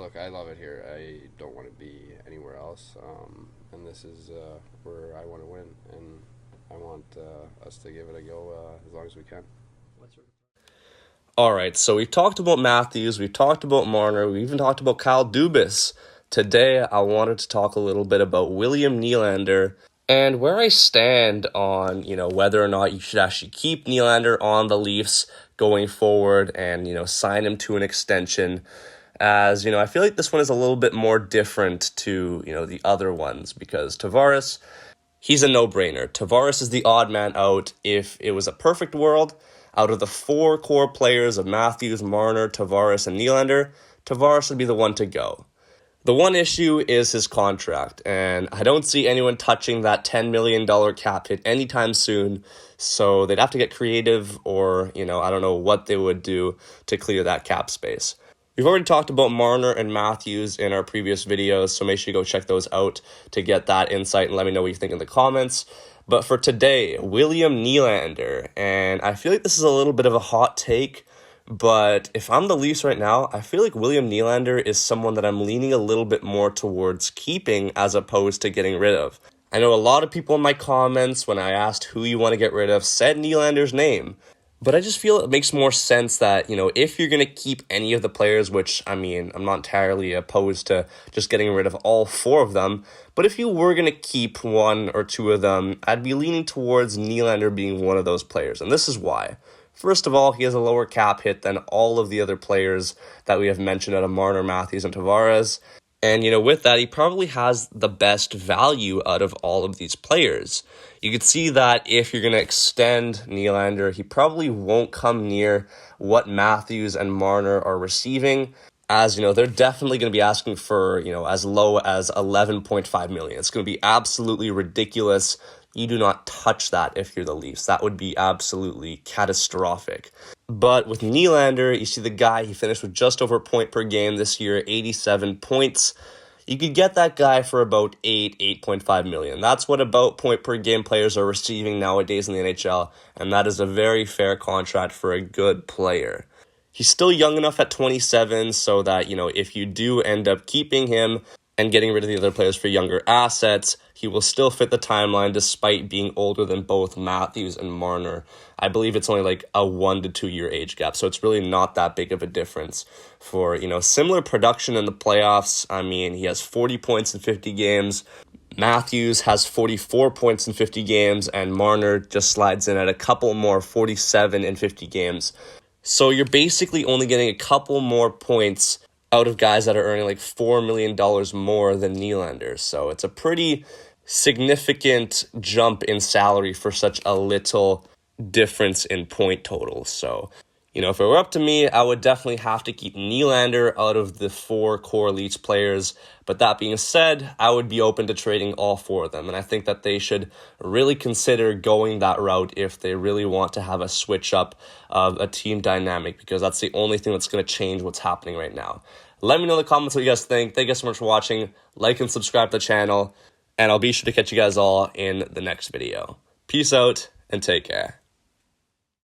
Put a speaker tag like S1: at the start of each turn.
S1: look, I love it here. I don't want to be anywhere else, and this is where I want to win, and I want us to give it a go as long as we can.
S2: All right, so we've talked about Matthews, we've talked about Marner, we even talked about Kyle Dubas. Today, I wanted to talk a little bit about William Nylander and where I stand on, whether or not you should actually keep Nylander on the Leafs going forward and, sign him to an extension. As, I feel like this one is a little bit more different to, the other ones because Tavares, he's a no-brainer. Tavares is the odd man out. If it was a perfect world, out of the four core players of Matthews, Marner, Tavares, and Nylander, Tavares would be the one to go. The one issue is his contract, and I don't see anyone touching that $10 million cap hit anytime soon, so they'd have to get creative or, I don't know what they would do to clear that cap space. We've already talked about Marner and Matthews in our previous videos, so make sure you go check those out to get that insight and let me know what you think in the comments. But for today, William Nylander, and I feel like this is a little bit of a hot take, but if I'm the Leafs right now, I feel like William Nylander is someone that I'm leaning a little bit more towards keeping as opposed to getting rid of. I know a lot of people in my comments, when I asked who you want to get rid of, said Nylander's name. But I just feel it makes more sense that, if you're going to keep any of the players, which, I'm not entirely opposed to just getting rid of all four of them, but if you were going to keep one or two of them, I'd be leaning towards Nylander being one of those players. And this is why. First of all, he has a lower cap hit than all of the other players that we have mentioned out of MArner Matthews and Tavares. And, with that, he probably has the best value out of all of these players. You could see that if you're going to extend Nylander, he probably won't come near what Matthews and Marner are receiving, as, they're definitely going to be asking for, as low as $11.5 million. It's going to be absolutely ridiculous. You do not touch that if you're the Leafs. That would be absolutely catastrophic. But with Nylander, you see the guy, he finished with just over a point per game this year, 87 points. You could get that guy for about $8.5 million. That's what about point per game players are receiving nowadays in the NHL, and that is a very fair contract for a good player. He's still young enough at 27 so that, if you do end up keeping him and getting rid of the other players for younger assets, he will still fit the timeline despite being older than both Matthews and Marner. I believe it's only like a 1 to 2 year age gap, so it's really not that big of a difference. For, similar production in the playoffs, he has 40 points in 50 games. Matthews has 44 points in 50 games, and Marner just slides in at a couple more, 47 in 50 games. So you're basically only getting a couple more points out of guys that are earning like $4 million more than Nylander. So it's a pretty significant jump in salary for such a little difference in point totals. So, if it were up to me, I would definitely have to keep Nylander out of the four core Leafs players. But that being said, I would be open to trading all four of them. And I think that they should really consider going that route if they really want to have a switch up of a team dynamic, because that's the only thing that's going to change what's happening right now. Let me know in the comments what you guys think. Thank you guys so much for watching. Like and subscribe to the channel. And I'll be sure to catch you guys all in the next video. Peace out and take care.